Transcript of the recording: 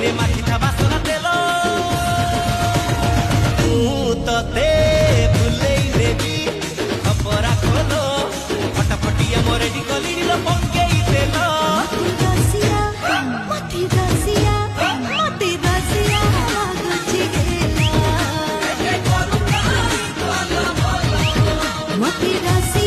रे माखिथा बासना तेल ते भूलेई देवी खपरा खोलो फटाफटिया मोरेडी कली पंगेई तेल मती दासिया गुची गेला मती दासिया